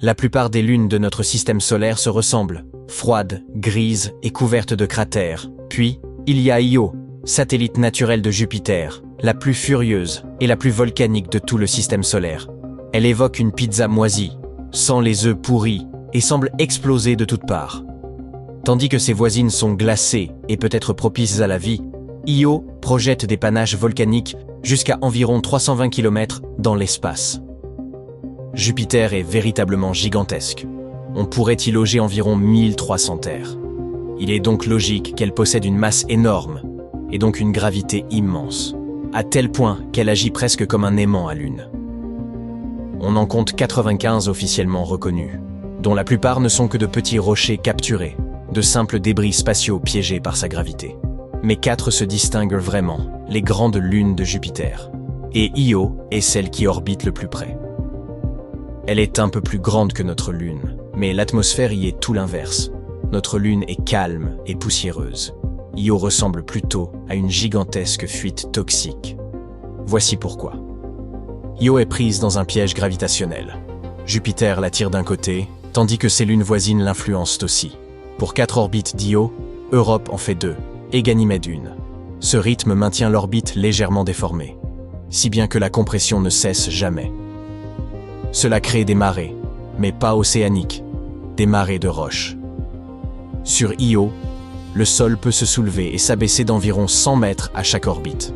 La plupart des lunes de notre système solaire se ressemblent, froides, grises et couvertes de cratères. Puis, il y a Io, satellite naturel de Jupiter, la plus furieuse et la plus volcanique de tout le système solaire. Elle évoque une pizza moisie, sent les œufs pourris et semble exploser de toutes parts. Tandis que ses voisines sont glacées et peut-être propices à la vie, Io projette des panaches volcaniques jusqu'à environ 320 km dans l'espace. Jupiter est véritablement gigantesque. On pourrait y loger environ 1300 terres. Il est donc logique qu'elle possède une masse énorme et donc une gravité immense, à tel point qu'elle agit presque comme un aimant à Lune. On en compte 95 officiellement reconnus, dont la plupart ne sont que de petits rochers capturés, de simples débris spatiaux piégés par sa gravité. Mais 4 se distinguent vraiment, les grandes lunes de Jupiter. Et Io est celle qui orbite le plus près. Elle est un peu plus grande que notre Lune, mais l'atmosphère y est tout l'inverse. Notre Lune est calme et poussiéreuse. Io ressemble plutôt à une gigantesque fuite toxique. Voici pourquoi. Io est prise dans un piège gravitationnel. Jupiter l'attire d'un côté, tandis que ses lunes voisines l'influencent aussi. Pour 4 orbites d'Io, Europe en fait 2, et Ganymède 1. Ce rythme maintient l'orbite légèrement déformée, si bien que la compression ne cesse jamais. Cela crée des marées, mais pas océaniques, des marées de roches. Sur Io, le sol peut se soulever et s'abaisser d'environ 100 mètres à chaque orbite.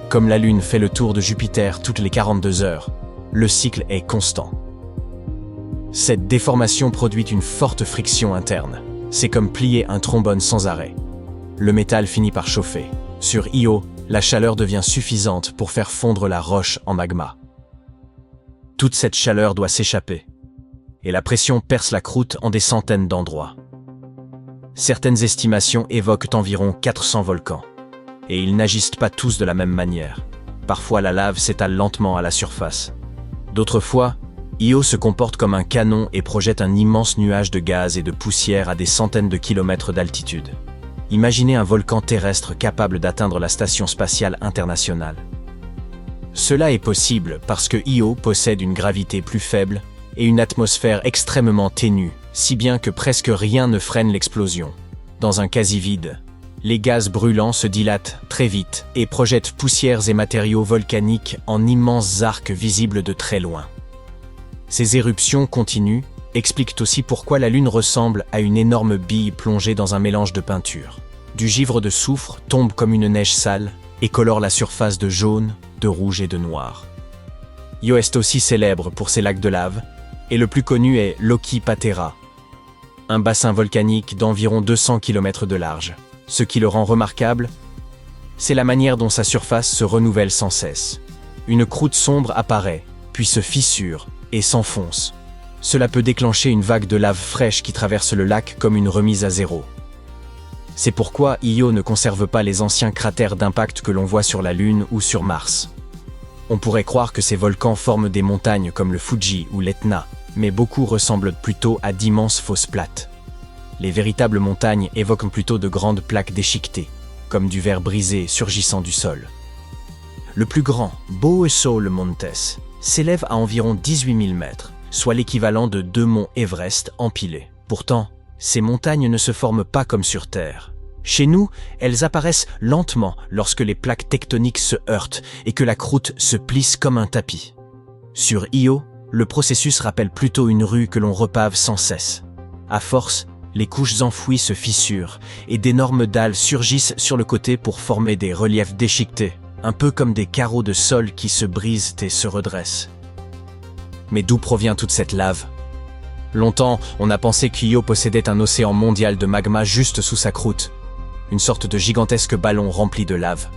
Comme la Lune fait le tour de Jupiter toutes les 42 heures, le cycle est constant. Cette déformation produit une forte friction interne. C'est comme plier un trombone sans arrêt. Le métal finit par chauffer. Sur Io, la chaleur devient suffisante pour faire fondre la roche en magma. Toute cette chaleur doit s'échapper, et la pression perce la croûte en des centaines d'endroits. Certaines estimations évoquent environ 400 volcans, et ils n'agissent pas tous de la même manière. Parfois la lave s'étale lentement à la surface. D'autres fois, Io se comporte comme un canon et projette un immense nuage de gaz et de poussière à des centaines de kilomètres d'altitude. Imaginez un volcan terrestre capable d'atteindre la Station spatiale internationale. Cela est possible parce que Io possède une gravité plus faible et une atmosphère extrêmement ténue, si bien que presque rien ne freine l'explosion. Dans un quasi-vide, les gaz brûlants se dilatent très vite et projettent poussières et matériaux volcaniques en immenses arcs visibles de très loin. Ces éruptions continues expliquent aussi pourquoi la Lune ressemble à une énorme bille plongée dans un mélange de peinture. Du givre de soufre tombe comme une neige sale et colore la surface de jaune, de rouge et de noir. Io est aussi célèbre pour ses lacs de lave, et le plus connu est Loki Patera, un bassin volcanique d'environ 200 km de large. Ce qui le rend remarquable, c'est la manière dont sa surface se renouvelle sans cesse. Une croûte sombre apparaît, puis se fissure et s'enfonce. Cela peut déclencher une vague de lave fraîche qui traverse le lac comme une remise à zéro. C'est pourquoi Io ne conserve pas les anciens cratères d'impact que l'on voit sur la Lune ou sur Mars. On pourrait croire que ces volcans forment des montagnes comme le Fuji ou l'Etna, mais beaucoup ressemblent plutôt à d'immenses fosses plates. Les véritables montagnes évoquent plutôt de grandes plaques déchiquetées, comme du verre brisé surgissant du sol. Le plus grand, Boesoul Montes, s'élève à environ 18 000 mètres, soit l'équivalent de 2 monts Everest empilés. Pourtant, ces montagnes ne se forment pas comme sur Terre. Chez nous, elles apparaissent lentement lorsque les plaques tectoniques se heurtent et que la croûte se plisse comme un tapis. Sur Io, le processus rappelle plutôt une rue que l'on repave sans cesse. À force, les couches enfouies se fissurent et d'énormes dalles surgissent sur le côté pour former des reliefs déchiquetés, un peu comme des carreaux de sol qui se brisent et se redressent. Mais d'où provient toute cette lave ? Longtemps, on a pensé qu'Io possédait un océan mondial de magma juste sous sa croûte, une sorte de gigantesque ballon rempli de lave.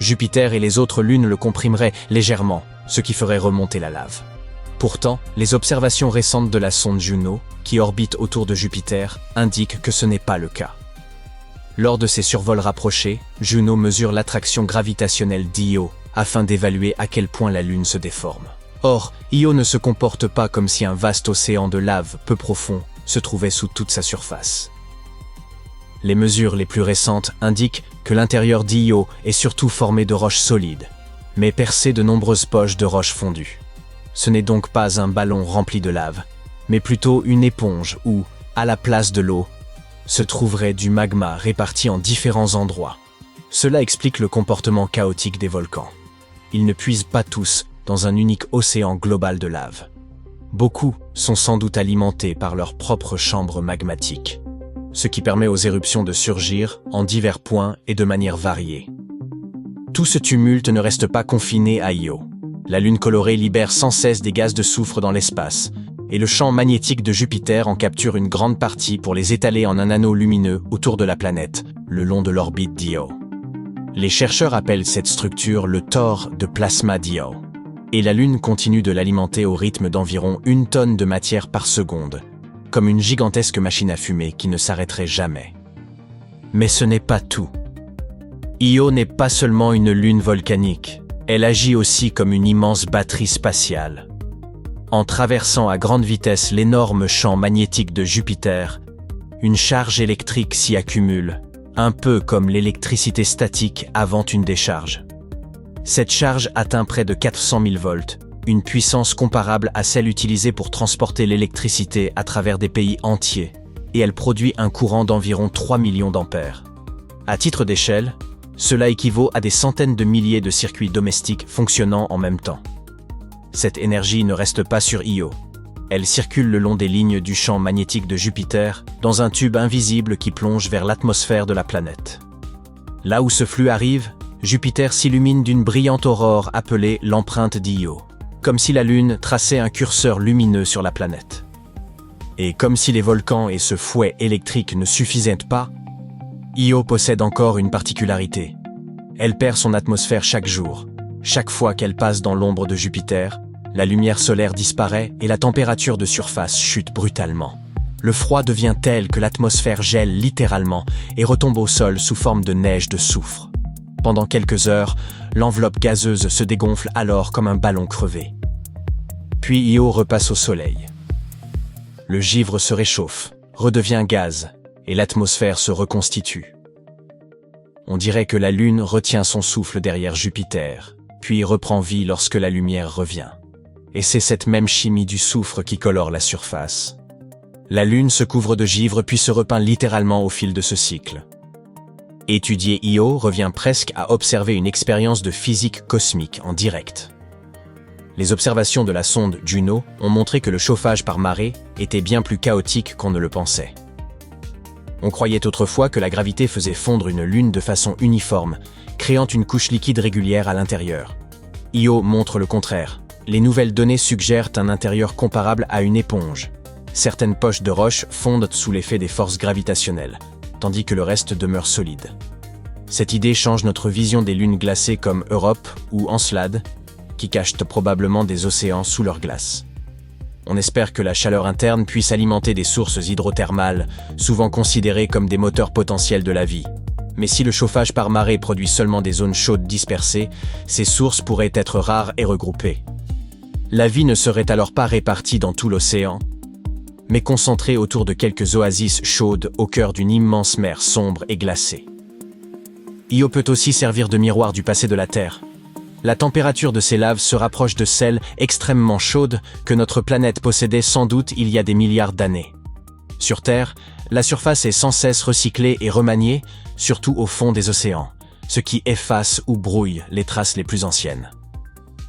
Jupiter et les autres lunes le comprimeraient légèrement, ce qui ferait remonter la lave. Pourtant, les observations récentes de la sonde Juno, qui orbite autour de Jupiter, indiquent que ce n'est pas le cas. Lors de ses survols rapprochés, Juno mesure l'attraction gravitationnelle d'Io afin d'évaluer à quel point la Lune se déforme. Or, Io ne se comporte pas comme si un vaste océan de lave peu profond se trouvait sous toute sa surface. Les mesures les plus récentes indiquent que l'intérieur d'Io est surtout formé de roches solides, mais percé de nombreuses poches de roches fondues. Ce n'est donc pas un ballon rempli de lave, mais plutôt une éponge où, à la place de l'eau, se trouverait du magma réparti en différents endroits. Cela explique le comportement chaotique des volcans. Ils ne puisent pas tous dans un unique océan global de lave. Beaucoup sont sans doute alimentés par leur propre chambre magmatique, ce qui permet aux éruptions de surgir en divers points et de manière variée. Tout ce tumulte ne reste pas confiné à Io. La Lune colorée libère sans cesse des gaz de soufre dans l'espace, et le champ magnétique de Jupiter en capture une grande partie pour les étaler en un anneau lumineux autour de la planète, le long de l'orbite d'Io. Les chercheurs appellent cette structure le tore de plasma d'Io. Et la Lune continue de l'alimenter au rythme d'environ 1 tonne de matière par seconde, comme une gigantesque machine à fumer qui ne s'arrêterait jamais. Mais ce n'est pas tout. Io n'est pas seulement une lune volcanique, elle agit aussi comme une immense batterie spatiale. En traversant à grande vitesse l'énorme champ magnétique de Jupiter, une charge électrique s'y accumule, un peu comme l'électricité statique avant une décharge. Cette charge atteint près de 400 000 volts, une puissance comparable à celle utilisée pour transporter l'électricité à travers des pays entiers, et elle produit un courant d'environ 3 millions d'ampères. À titre d'échelle, cela équivaut à des centaines de milliers de circuits domestiques fonctionnant en même temps. Cette énergie ne reste pas sur Io. Elle circule le long des lignes du champ magnétique de Jupiter, dans un tube invisible qui plonge vers l'atmosphère de la planète. Là où ce flux arrive, Jupiter s'illumine d'une brillante aurore appelée l'empreinte d'Io, comme si la Lune traçait un curseur lumineux sur la planète. Et comme si les volcans et ce fouet électrique ne suffisaient pas, Io possède encore une particularité. Elle perd son atmosphère chaque jour. Chaque fois qu'elle passe dans l'ombre de Jupiter, la lumière solaire disparaît et la température de surface chute brutalement. Le froid devient tel que l'atmosphère gèle littéralement et retombe au sol sous forme de neige de soufre. Pendant quelques heures, l'enveloppe gazeuse se dégonfle alors comme un ballon crevé. Puis Io repasse au soleil. Le givre se réchauffe, redevient gaz, et l'atmosphère se reconstitue. On dirait que la Lune retient son souffle derrière Jupiter, puis reprend vie lorsque la lumière revient. Et c'est cette même chimie du soufre qui colore la surface. La Lune se couvre de givre puis se repeint littéralement au fil de ce cycle. Étudier Io revient presque à observer une expérience de physique cosmique en direct. Les observations de la sonde Juno ont montré que le chauffage par marée était bien plus chaotique qu'on ne le pensait. On croyait autrefois que la gravité faisait fondre une lune de façon uniforme, créant une couche liquide régulière à l'intérieur. Io montre le contraire. Les nouvelles données suggèrent un intérieur comparable à une éponge. Certaines poches de roches fondent sous l'effet des forces gravitationnelles, tandis que le reste demeure solide. Cette idée change notre vision des lunes glacées comme Europe ou Encelade, qui cachent probablement des océans sous leur glace. On espère que la chaleur interne puisse alimenter des sources hydrothermales, souvent considérées comme des moteurs potentiels de la vie. Mais si le chauffage par marée produit seulement des zones chaudes dispersées, ces sources pourraient être rares et regroupées. La vie ne serait alors pas répartie dans tout l'océan, mais concentrée autour de quelques oasis chaudes au cœur d'une immense mer sombre et glacée. Io peut aussi servir de miroir du passé de la Terre. La température de ces laves se rapproche de celle extrêmement chaude que notre planète possédait sans doute il y a des milliards d'années. Sur Terre, la surface est sans cesse recyclée et remaniée, surtout au fond des océans, ce qui efface ou brouille les traces les plus anciennes.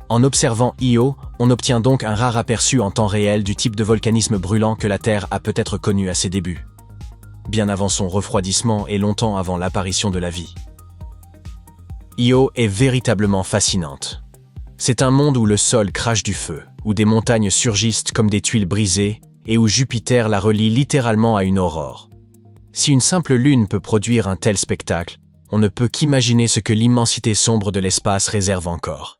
En observant Io, on obtient donc un rare aperçu en temps réel du type de volcanisme brûlant que la Terre a peut-être connu à ses débuts, bien avant son refroidissement et longtemps avant l'apparition de la vie. Io est véritablement fascinante. C'est un monde où le sol crache du feu, où des montagnes surgissent comme des tuiles brisées, et où Jupiter la relie littéralement à une aurore. Si une simple lune peut produire un tel spectacle, on ne peut qu'imaginer ce que l'immensité sombre de l'espace réserve encore.